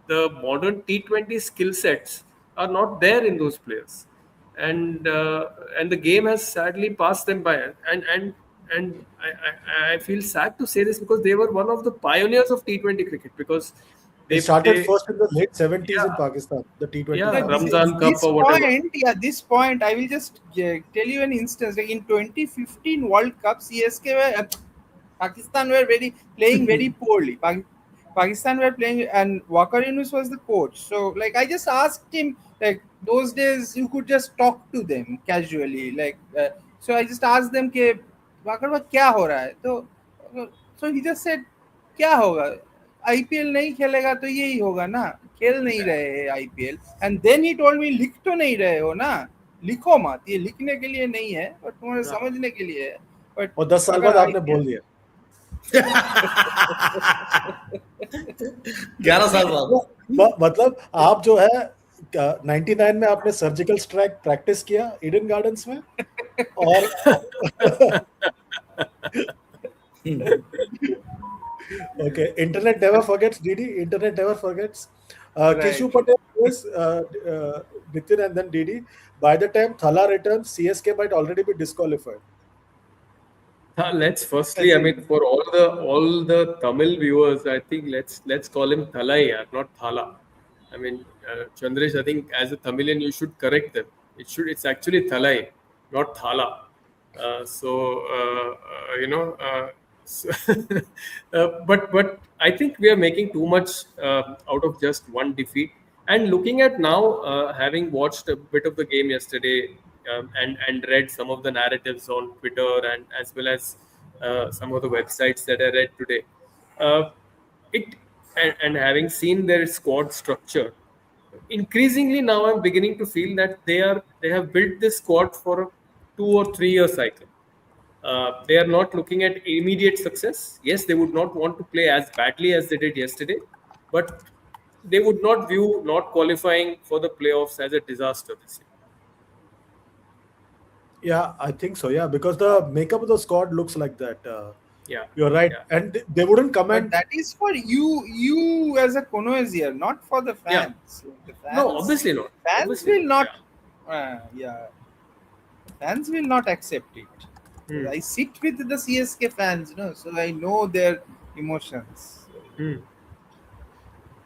The modern T20 skill sets are not there in those players, and the game has sadly passed them by. And I feel sad to say this because they were one of the pioneers of T20 cricket because It they started they first in the late 70s in yeah, Pakistan, the T20 yeah, Yeah, format. Ramzan Cup this or whatever. point, yeah, this point, I will just tell you an instance. Like in 2015 World Cup, CSK were Pakistan were very playing very poorly. Pakistan were playing, and Walker Yunus was the coach. So, like, I just asked him, like, those days you could just talk to them casually. Like, so I just asked them, "के walker भाई क्या हो रहा है?" So he just said, "क्या होगा? IPL नहीं खेलेगा तो यही होगा ना, खेल नहीं रहे हैं IPL." And then he told me, लिख तो नहीं रहे हो ना, लिखो मत, ये लिखने के लिए नहीं है बट तुम्हारे हाँ. समझने के लिए है, बट और 10 साल अगर बाद आपने आईपीएल बोल दिया। 11 साल बाद। मतलब आप जो है 99 में आपने सर्जिकल स्ट्राइक प्रैक्टिस किया ईडन गार्डन्स में और okay, internet never forgets, DD. Internet never forgets. Kishu right. Patel is Nitin and then DD. By the time Thala returns, CSK might already be disqualified. Let's I firstly, I think mean, for all the Tamil viewers, I think let's call him Thalai, not Thala. I mean, Chandresh, I think as a Tamilian, you should correct them. It's actually Thalai, not Thala. So, but I think we are making too much out of just one defeat. And looking at now, having watched a bit of the game yesterday, and read some of the narratives on Twitter and as well as some of the websites that I read today, it and having seen their squad structure, increasingly now I'm beginning to feel that they have built this squad for a 2 or 3 year cycle. They are not looking at immediate success. Yes, they would not want to play as badly as they did yesterday, but they would not view not qualifying for the playoffs as a disaster this year. Yeah, I think so. Yeah, because the makeup of the squad looks like that. Yeah, You're right, yeah, and they wouldn't But comment. that is for you as a connoisseur, not for the yeah. fans. The No, fans, obviously not. fans Obviously will not. not. Yeah. Yeah, fans will not accept it. Hmm. I sit with the CSK fans, so I know their emotions. Hmm.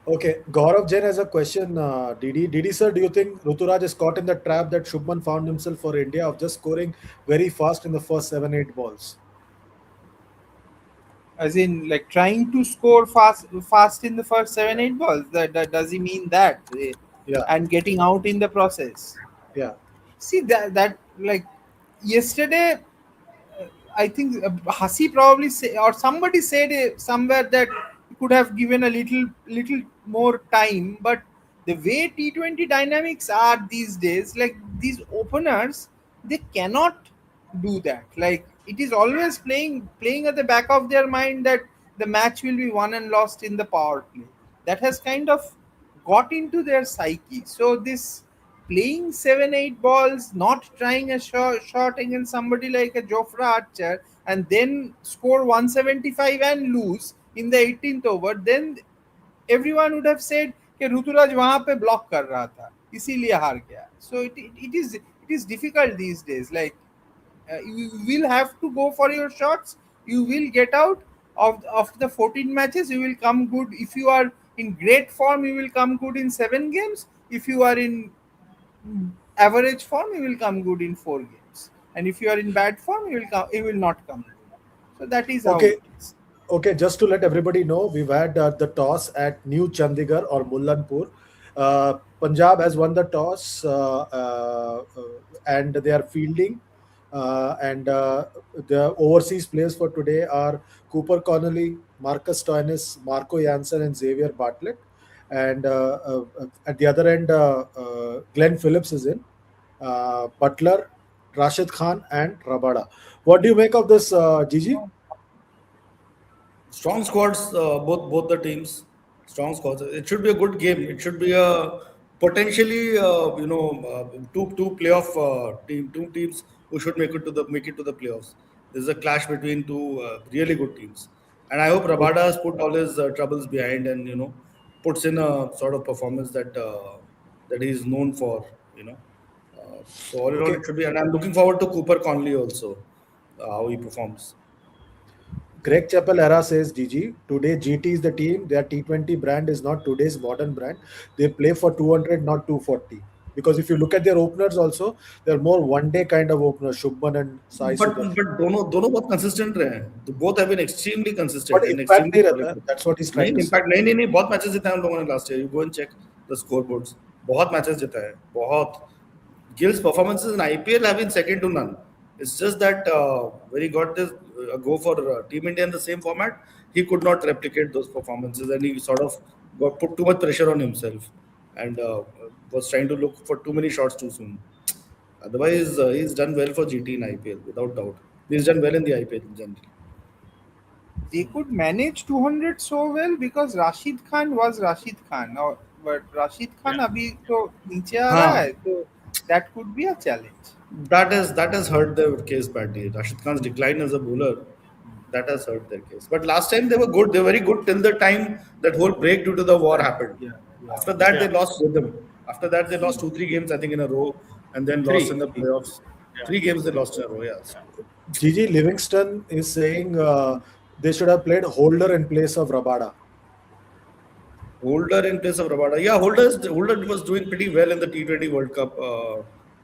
Okay, Gaurav Jain has a question. Didi sir, do you think Ruturaj is caught in the trap that Shubman found himself for India of just scoring very fast in the first 7 8 balls? As in, like trying to score fast in the first seven, Yeah, 8 balls. That does he mean that, yeah, and getting out in the process? yeah. See that like yesterday, I think Hasi probably say, or somebody said somewhere that he could have given a little more time. But the way T20 dynamics are these days, like these openers, they cannot do that. Like it is always playing at the back of their mind that the match will be won and lost in the power play. That has kind of got into their psyche. So this playing 7 8 balls, not trying a shot against somebody like a Jofra Archer, and then score 175 and lose in the 18th over, then everyone would have said कि ऋतुराज वहां पे block कर रहा था इसीलिए हार गया. So it is difficult these days. Like you will have to go for your shots. You will get out of the 14 matches. You will come good if you are in great form. You will come good in 7 games. If you are in average form, you will come good in 4 games. And if you are in bad form, you will not come good. So that is how Okay, it is. okay. Just to let everybody know, we've had the toss at New Chandigarh or Mullanpur. Punjab has won the toss, and they are fielding. And the overseas players for today are Cooper Connolly, Marcus Stoinis, Marco Janssen, and Xavier Bartlett. And at the other end, Glenn Phillips is in. Butler, Rashid Khan, and Rabada. What do you make of this, Gigi? Strong squads, both the teams. Strong squads. It should be a good game. It should be a potentially two playoff two teams who should make it to the playoffs. This is a clash between two really good teams, and I hope Rabada has put all his troubles behind and puts in a sort of performance that he is known for. You know, so all in all, Okay, it should be. And I'm looking forward to Cooper Conley also, how he performs. Greg Chappell era says GG. Today GT is the team. Their T20 brand is not today's modern brand. They play for 200, not 240. Because if you look at their openers also, they're more one day kind of openers, Shubman and Sai but Sudarshan. दोनों दोनों बहुत consistent रहे हैं तो both have been extremely But consistent and impact extremely नहीं रहता है. quality. That's what he's नहीं trying to say. इम्पैक्ट नहीं बहुत मैचेस जीते हैं हम लोगों ने last year. You go and check the scoreboards. बहुत मैचेस जीता है बहुत. Gill's performances in IPL have been second to none. It's just that when he got this go for Team India in the same format, he could not replicate those performances, and he sort of got put too much pressure on himself, and was trying to look for too many shots too soon. Otherwise, he's done well for GT in IPL without doubt. He's done well in the IPL in general. They could manage 200 so well because Rashid Khan was Rashid Khan. But Rashid Khan Yeah. अभी तो नीचे आ रहा हाँ, है, so that could be a challenge. that has hurt their case badly. Rashid Khan's decline as a bowler, that has hurt their case. But last time they were good. They were very good till the time that whole break due to the war happened. Yeah, yeah. After that, they Yeah. lost rhythm. After that, they lost 2 3 games I think in a row, and then lost in Three. the playoffs. Yeah. 3 games they lost in a row. Yeah. Yeah. Gigi Livingston is saying they should have played Holder in place of Rabada. Holder in place of Rabada. Yeah, Holder was doing pretty well in the T20 World Cup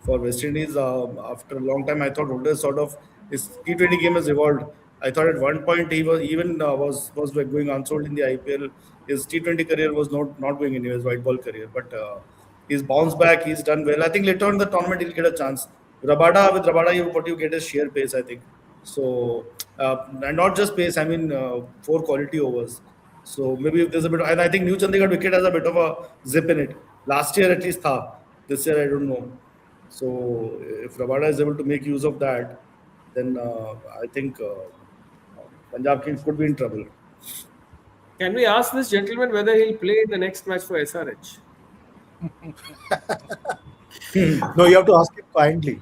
for West Indies. After a long time, I thought Holder sort of his T20 game has evolved. I thought at one point he was even was like going unsold in the IPL. His T20 career was not going anywhere, his white ball career. But he's bounced back. He's done well. I think later on in the tournament he'll get a chance. Rabada, what you get is sheer pace. I think so, and not just pace. I mean, 4 quality overs. So maybe if there's a bit, and I think New Chandigarh wicket has a bit of a zip in it. Last year at least tha. This year I don't know. So if Rabada is able to make use of that, then I think Punjab Kings could be in trouble. Can we ask this gentleman whether he'll play in the next match for SRH? No, you have to ask him kindly.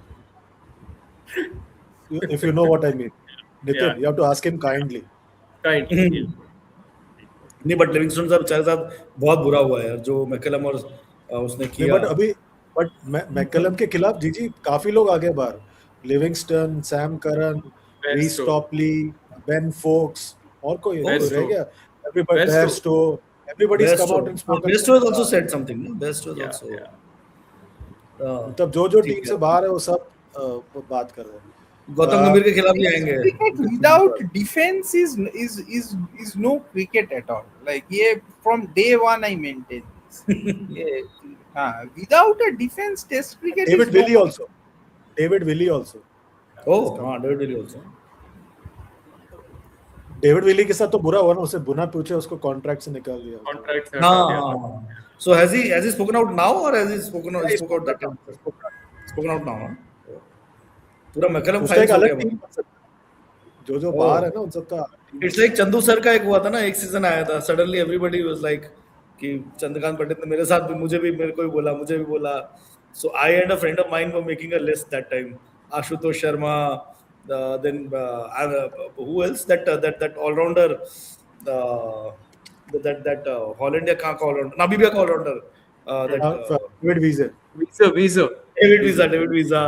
If you know what I mean. Yeah, Nitin, you have to ask him kindly. kindly. Yeah. नहीं but Livingstone साहब बेचारे साथ बहुत बुरा हुआ है यार जो मैकलम और उसने नहीं किया. बट मैकलम के खिलाफ जीजी काफी लोग आगे बाहर, लिविंगस्टन, सैम करन, रीस Besto, टॉपली, बेन फोक्स, और कोई रह Besto, गया? Everybody, Besto. Bairstow, everybody's come out Bairstow and spoken. Bairstow has also said something. No? Besto has Yeah, also yeah. मतलब जो ठीक टीम है. से बाहर है वो सब बात कर रहे हैं. गौतम गंभीर के खिलाफ भी Test आएंगे. cricket without defense is no cricket at all. Like yeah, from day one I maintain this. Yeah, without a defense, Test cricket is David no. Willey also, David Willey also, Oh, हाँ, David Willey also. David Willey के साथ तो बुरा हुआ ना, उसे बुना पूछे उसको कॉन्ट्रैक्ट से निकाल दिया. Contracts are हाँ, yeah. हाँ. So has he spoken out now or has he spoken out? He spoke out that time. उसका Spoken out now. Huh? पूरा मैकलम एक फाइल्स हो अलग गया. टीम बन सकता है. जो बाहर है ना उन सबका team. It's like Chandu sir का एक हुआ था ना, एक सीजन आया था, सडनली एवरीबॉडी वाज लाइक कि चंद्रकांत पंडित ने मेरे साथ भी, मेरे को भी बोला, मुझे भी बोला. So I and a friend of mine were making a list that time. Ashutosh Sharma, then who else, that allrounder, that Holland या कहाँ का ऑलराउंडर, नामीबिया का allrounder, that David Wiese. Visa. David Wiese,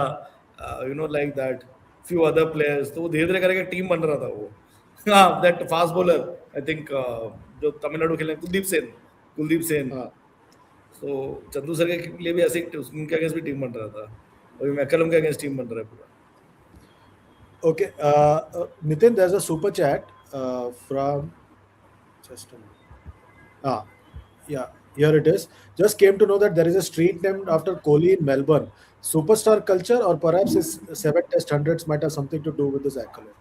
like that, few other players. तो वो धीरे धीरे करके team बन रहा था वो. हाँ, that fast bowler, I think जो तमिलनाडु खेले, कुलदीप सेन. हाँ. So चंदू सर के लिए भी ऐसे उनके अगेंस्ट भी टीम बन रहा था, और मैकलम के अगेंस्ट टीम बन रहा है पूरा. Okay, Nitin, there's a super chat from just a minute. Yeah, here it is. Just came to know that there is a street named after Kohli in Melbourne. Superstar culture, or perhaps his 7 Test hundreds might have something to do with this accolade.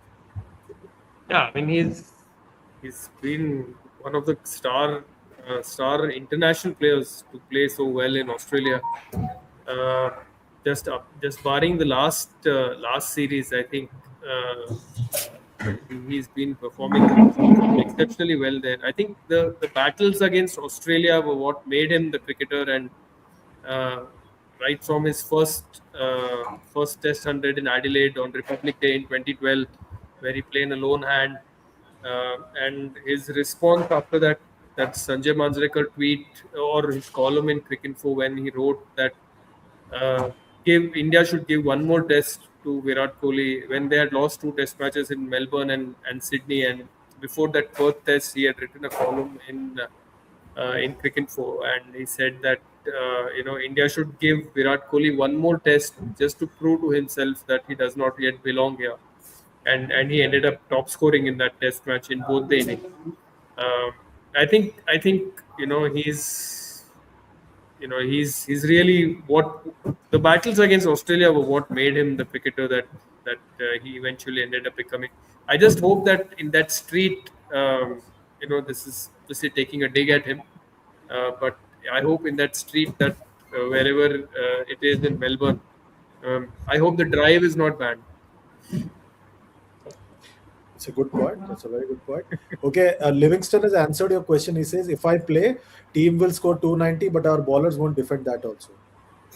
Yeah, I mean he's been one of the star international players to play so well in Australia. Just barring the last series, I think he's been performing exceptionally well there. I think the battles against Australia were what made him the cricketer, and right from his first Test hundred in Adelaide on Republic Day in 2012, where he played in a lone hand, and his response after that Sanjay Manjrekar tweet or his column in Cricinfo when he wrote that India should give one more test to Virat Kohli when they had lost 2 Test matches in Melbourne and Sydney, and before that Perth Test he had written a column in Cricinfo, and he said that India should give Virat Kohli one more test just to prove to himself that he does not yet belong here, and he ended up top scoring in that Test match in both the innings. I think he's really what the battles against Australia were what made him the cricketer that he eventually ended up becoming. I just hope that in that street, this is taking a dig at him, but I hope in that street that wherever it is in Melbourne, I hope the drive is not banned. It's a good point. That's a very good point. Okay, Livingston has answered your question. He says, if I play, team will score 290, but our bowlers won't defend that also.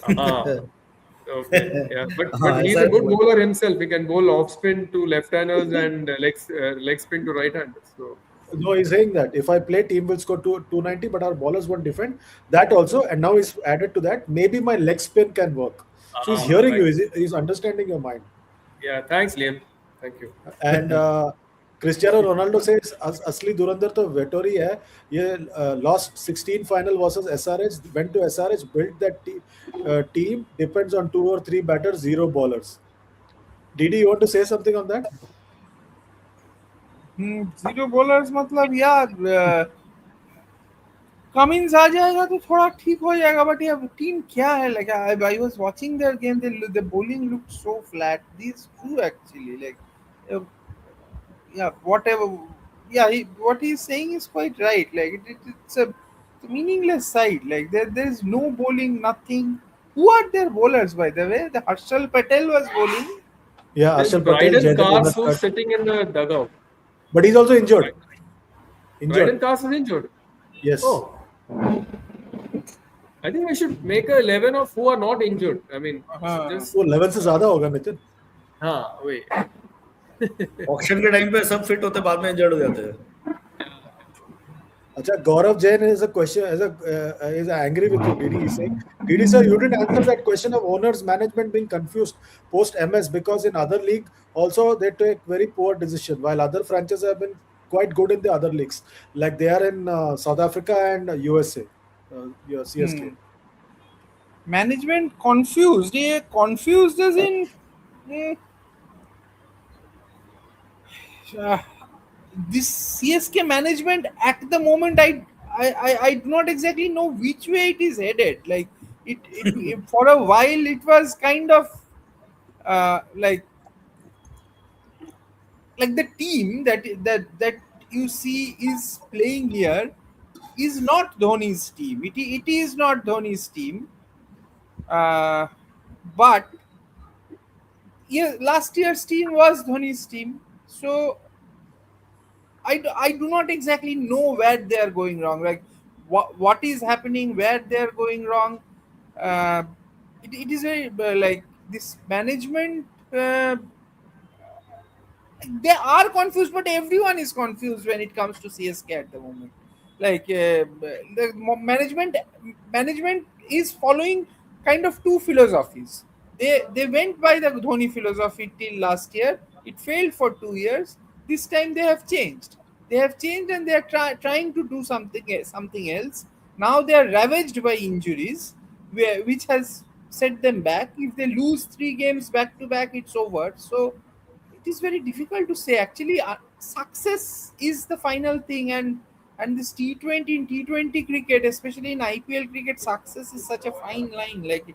Okay, yeah, but he's ऐसा a good है. bowler himself. He can bowl off spin to left-handers and leg spin to right-handers. So No, he's saying that if I play, team will score 290, but our bowlers won't defend that also. And now he's added to that, maybe my leg spin can work. So he's hearing right. you. He's understanding your mind. Yeah, thanks, Liam. Thank you. And Cristiano Ronaldo says असली धुरंधर तो Vettori है. ये lost 16 final versus SRH, went to SRH, built that team, depends on 2 or 3 batters, 0 bowlers. Didi, you want to say something on that? 0 bowlers मतलब यार Cummins आ जाएगा तो थोड़ा ठीक हो जाएगा, बट यार टीम क्या है, like I was watching their game, the bowling looked so flat. These two actually, like yeah, whatever, yeah, what he's saying is quite right. Like it's a meaningless side. Like there's no bowling, nothing. Who are their bowlers, by the way? The Harshal Patel was bowling. Yeah, There's Arshal Patel, Bryden Jaydev Cars who's Unadkat, sitting in the dugout. but he's also injured. Right. Injured. Bryden Cars is injured. Yes. Oh, I think we should make a 11 of who are not injured. I mean, Uh, just वो 11 से ज्यादा होगा Nitin. wait. Auction के time पे सब fit होते बाद में इंजर्ड हो जाते हैं. Acha, Gaurav Jain is a question is angry with you, Didi. He's saying, Didi sir, you didn't answer that question of owners management being confused post MS because in other league also they take very poor decision while other franchises have been quite good in the other leagues like they are in South Africa and USA, your CSK. hmm. Management confused. Yeah, confused as in. hmm, uh, this CSK management at the moment, I do not exactly know which way it is headed. Like it for a while it was kind of uh, like like the team that you see is playing here is not Dhoni's team. It is not Dhoni's team. Uh, but yeah, last year's team was Dhoni's team. So I do not exactly know where they are going wrong. Like what is happening, where they are going wrong. Uh, it is very like this management. They are confused, but everyone is confused when it comes to CSK at the moment. Like the management is following kind of two philosophies. They went by the Dhoni philosophy till last year. It failed for 2 years. This time they have changed. They have changed and they are trying to do something else. Now they are ravaged by injuries, which has set them back. If they lose 3 games back to back, it's over. So it is very difficult to say actually. Success is the final thing, and this T20 in T20 cricket, especially in IPL cricket, success is such a fine line. Like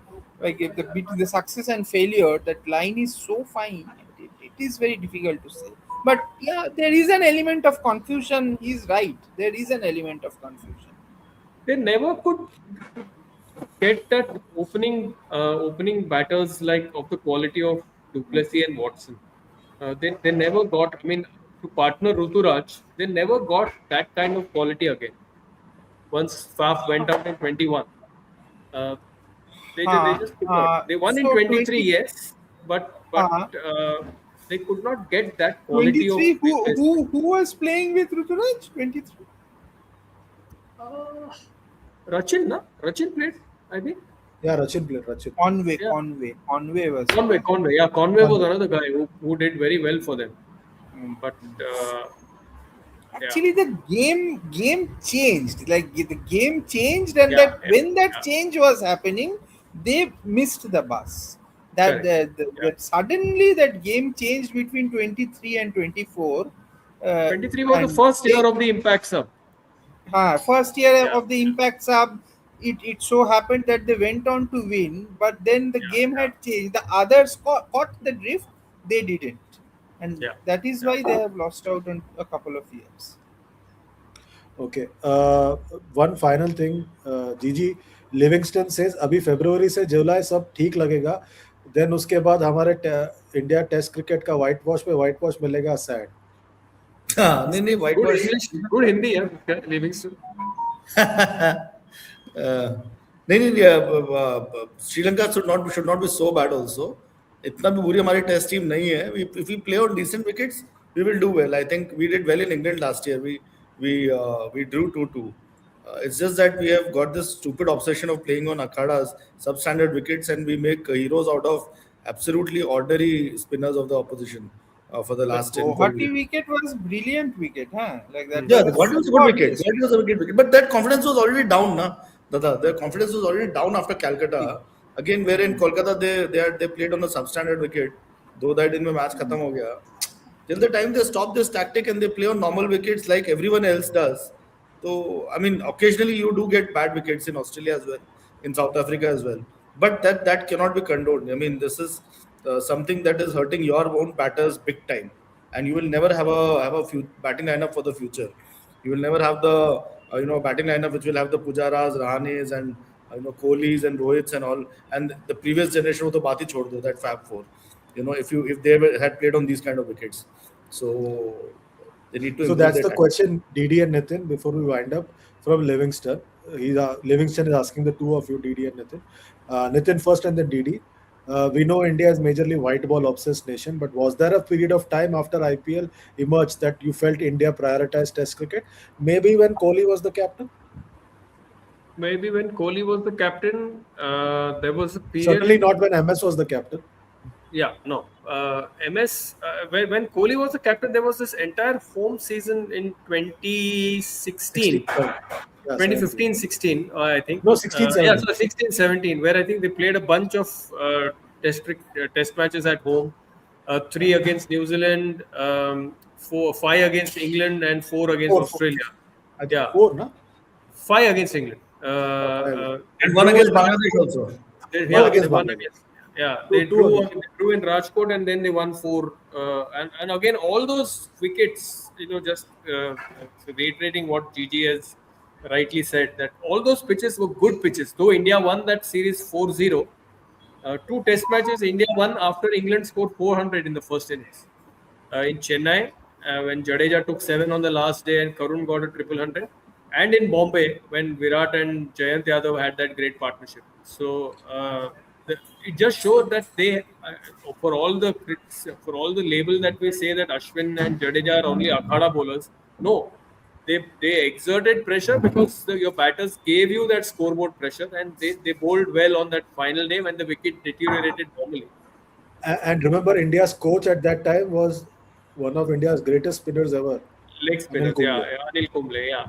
if the between the success and failure, that line is so fine. It is very difficult to say. But yeah, there is an element of confusion. He's right, there is an element of confusion. They never could get that opening batters like of the quality of Duplessis and Watson. They never got. I mean, to partner Ruturaj, they never got that kind of quality again. Once Faf went out in 21, uh, they just could not. They won in So 23, 20, yes, but uh, they could not get that quality of 23, replacement. who was playing with Ruturaj? 23. Uh, Rachin, na? Rachin played, I think. Yeah, Rachin played. Rachin. Yeah, Conway was Conway, playing. Conway. Yeah, Conway was Conway. another guy who did very well for them. But yeah, Actually, the game changed. Like the game changed, and yeah, that yeah, when that yeah. change was happening, they missed the bus. That Correct. Yeah. that suddenly that game changed between 23 and 24, 23 was the and first they year of the Impact sub. first year Yeah, of the Impact sub. It so happened that they went on to win, but then the yeah, game yeah, had changed. The others caught the drift, they didn't, and yeah, that is yeah. why they have lost out on a couple of years. Okay. One final thing, जीजी Livingstone says अभी फरवरी से जुलाई सब ठीक लगेगा then उसके बाद हमारे India test cricket का व्हाइट वॉश मिलेगा सैड. हाँ, नहीं white Good wash. English, good Hindi, yeah, Livingston. नहीं Sri Lanka should not be so bad also. इतना भी बुरी हमारी टेस्ट टीम नहीं है. If we play on decent wickets, we will do well. I think we did well in England last year. We drew 2-2. It's just that we have got this stupid obsession of playing on akhadas, substandard wickets, and we make heroes out of absolutely ordinary spinners of the opposition for the But last 10, 12 Guwahati years. wicket was brilliant wicket, huh? Like that Yeah, was the a Guwahati was a good superb wicket. test Guwahati was a wicket wicket. But that confidence was already down, na. Dada, their confidence was already down after wicket. Calcutta. Again, where in Kolkata they played on a substandard wicket. Though that in my match khatam ho gaya. Till the time they stop this tactic and they play on normal wickets like everyone else does. So I mean, occasionally you do get bad wickets in Australia as well, in South Africa as well. But that cannot be condoned. I mean, this is something that is hurting your own batters big time. and you will never have a batting lineup for the future. You will never have the batting lineup which will have the Pujaras, Rahanes, and Kohlis and Rohits and all. And the previous generation of the Bati chhod do, that Fab Four. If they had played on these kind of wickets, so they need to So improve that's their the tactics. question, Didi and Nitin. Before we wind up, from Livingston, Livingston is asking the two of you, Didi and Nitin. Nitin first, and then Didi. We know India is majorly white ball obsessed nation, but was there a period of time after IPL emerged that you felt India prioritized Test cricket? Maybe when Kohli was the captain. Maybe when Kohli was the captain, there was a period. Certainly not when MS was the captain. Yeah, no. MS, when Kohli was the captain, there was this entire home season in 16, 2016, yeah, 17. 2015, 16, I think. No, 16, Yeah, 17. so 16, 17, where I think they played a bunch of test matches at home. Three against New Zealand, five against England, and four against Four, four. Australia. I think Yeah, four, no? five against England. Five. They And one drew against in Bangladesh Rajkot. also. One They against won Bangladesh. against. Yeah, Two against. they drew in Rajkot, and then they won four. And again, all those wickets, just reiterating what Gigi has rightly said, that all those pitches were good pitches. Though India won that series 4-0, two test matches India won after England scored 400 in the first innings. In Chennai, when Jadeja took seven on the last day and Karun got a triple hundred, and in Bombay when Virat and Jayant Yadav had that great partnership. So it just showed that they, for all the label that we say that Ashwin and Jadeja are only Akhada bowlers, no, they exerted pressure because your batters gave you that scoreboard pressure, and they bowled well on that final day when the wicket deteriorated normally. And remember, India's coach at that time was one of India's greatest spinners ever, Leg Anil spinners, Kumble. Anil Kumble, yeah.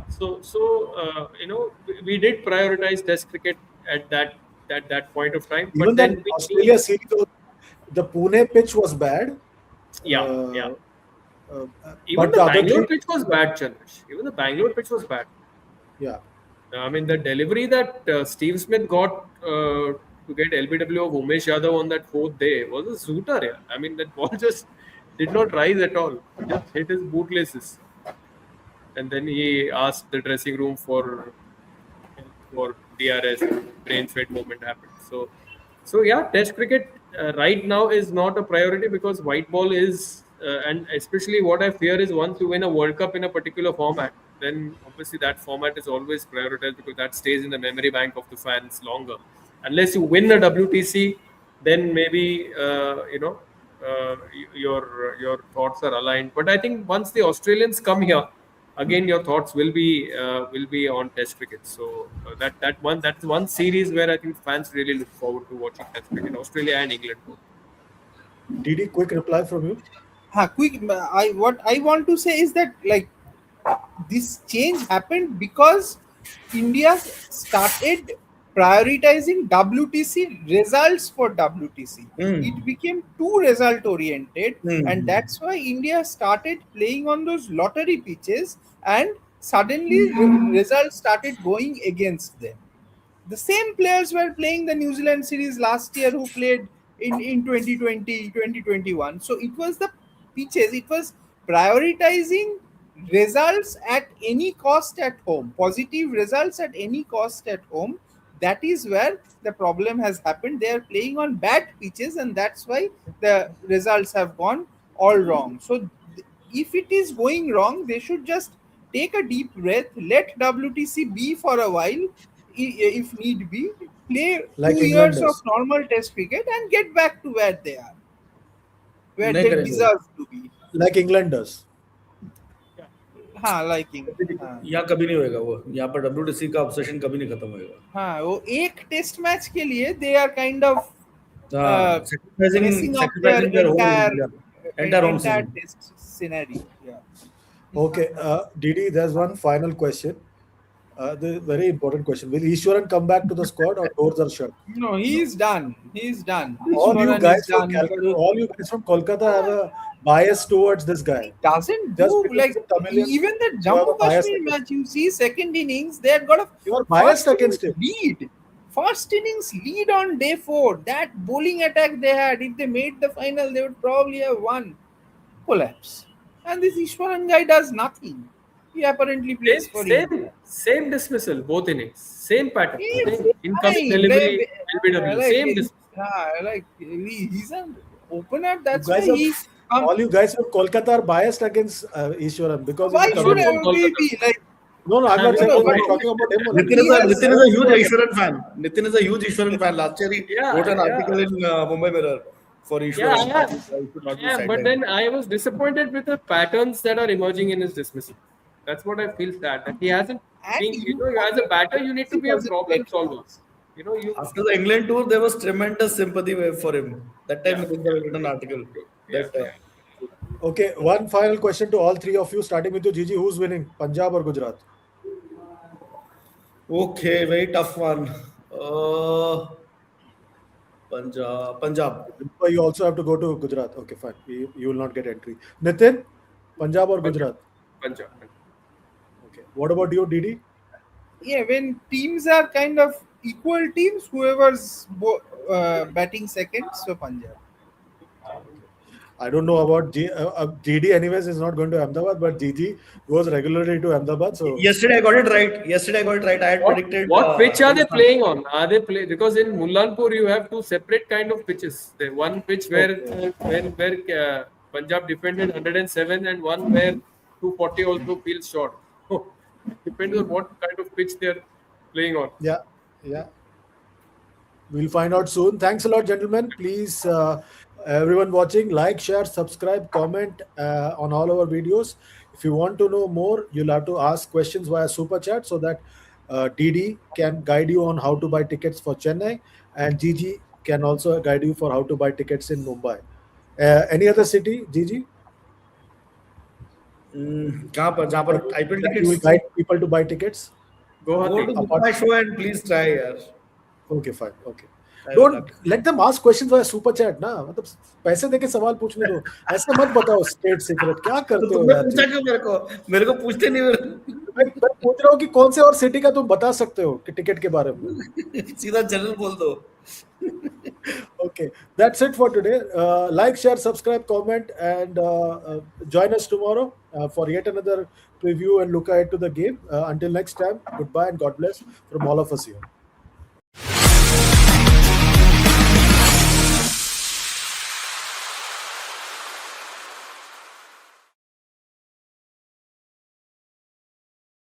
We did prioritize Test cricket at that point of time, but Even that then we knew, Australia series, the Pune pitch was bad, yeah, uh, yeah. uh, Even but the the other Bangalore three, pitch was bad, Chandresh. Even the Bangalore pitch was bad. yeah. I mean, the delivery that Steve Smith got to get LBW of Umesh Yadav on that fourth day was a zooter. Yeah. I mean, that ball just did not rise at all. Just hit his bootlaces. And then he asked the dressing room for DRS. Brain fade moment happened. So yeah, Test cricket right now is not a priority because white ball is, and especially what I fear is once you win a World Cup in a particular format, then obviously that format is always prioritized because that stays in the memory bank of the fans longer. Unless you win the WTC, then maybe your thoughts are aligned. But I think once the Australians come here, again your thoughts will be on Test cricket. So that's one series where I think fans really look forward to watching Test cricket. Australia and England both. Didi, quick reply from you. Quick. What I want to say is that like this change happened because India started prioritizing WTC results for WTC. It Mm. became too result oriented, and Mm. that's why India started playing on those lottery pitches, and suddenly results started going against them. The same players were playing the New Zealand series last year who played in 2020, 2021. So it was the pitches, it was prioritizing results at any cost at home, positive results at any cost at home. That is where the problem has happened. They are playing on bad pitches, and that's why the results have gone all wrong. So if it is going wrong, they should just take a deep breath, let WTC be for a while, if need be, play Like 2 years of Englanders. normal Test cricket and get back to where they are, where नहीं they करेंगे वो. deserve to be. Like Englanders. Yeah. हाँ, liking. हाँ, यहाँ कभी नहीं होएगा वो. यहाँ पर WTC का ऑब्सेशन कभी नहीं खत्म होएगा. हाँ, वो एक टेस्ट मैच के लिए they are kind of हाँ, messing up their sacrificing their whole, yeah, entire home entire season. test scenario. Yeah. Okay, Didi, there's one final question. The very important question. Will Ishwaran come back to the squad or doors are shut? No, he's done. He's done. All you Ishwaran is guys from done. Calcutta, all you guys from Kolkata have a bias towards this guy. He doesn't Just do because like he's a Tamilian, even the you have Jammu a bias Kashmir against match. You see, second innings they had got a You are biased first against innings him. lead. First innings lead on day 4. That bowling attack they had, if they made the final, they would probably have won. Collapse. and this Ishwaran guy does nothing. He apparently plays for India. Same dismissal, both innings. Same pattern. It's Same incoming fine. delivery, LBW. Same dismissal. He's an opener. You That's why guys have he. all you guys from Kolkata are biased against Ishwaran because he's Why a I'm should not Tamil. from we Kolkata. be like? No, I'm not I'm No, saying not no, I'm but from not Kolkata. talking about him only. Nitin he is a has Nitin is a huge served. Ishwaran fan. Nitin is a huge Ishwaran fan. Last year he wrote Yeah, an article yeah. in Mumbai Mirror for Yeah, Ishwaran. I That am. he should not be I am. But sidelined. then I was disappointed with the patterns that are emerging in his dismissal. That's what I feel sad. That he hasn't And been, you as a batter, you need to he be a doesn't problem get solver. runs. You. After the England tour, there was tremendous sympathy wave for him. That time Yeah. Nitin Yeah. wrote an True. article True. Yeah. that Yeah. Okay, one final question to all three of you, starting with you, Gigi. Who's winning, Punjab or Gujarat? okay, very tough one. Punjab. But you also have to go to Gujarat. Okay, fine. You will not get entry. Nitin, Punjab or Punjab. Gujarat? Punjab. Okay. What about you, Didi? Yeah, when teams are kind of equal teams, whoever's batting second, so Punjab. Okay. I don't know about GD. Anyways, is not going to Ahmedabad, but GG goes regularly to Ahmedabad. So Yesterday I got it right. I had predicted What pitch are they Rajasthan. playing on? Are they play because in Mullanpur you have two separate kind of pitches. The one pitch where okay. Punjab defended 107 and one where 240 also feels short. Depends on what kind of pitch they're playing on. Yeah, yeah. We'll find out soon. Thanks a lot, gentlemen. Please, everyone watching, like, share, subscribe, comment on all our videos. If you want to know more, you'll have to ask questions via super chat so that DD can guide you on how to buy tickets for Chennai, and Gigi can also guide you for how to buy tickets in Mumbai. Any other city, Gigi, कहाँ पर जहाँ पर IPL that you will tickets guide people to buy tickets? go Guwahati. to book Apart, my show and please try यार okay, fine, okay. try your Don't luck. let them ask questions via super chat ना, मतलब पैसे देके सवाल पूछने दो, ऐसे मत बताओ स्टेट सीक्रेट, क्या तो करते हो तुमने यार जी? पूछा क्यों मेरे को पूछते नहीं मैं पूछ रहा हूँ कि कौन से और सिटी का तुम बता सकते हो कि टिकट के बारे में. सीधा जनरल बोल दो Okay, that's it for today. Like, share, subscribe, comment, and join us tomorrow for yet another preview and look ahead to the game. Until next time, goodbye and God bless from all of us here.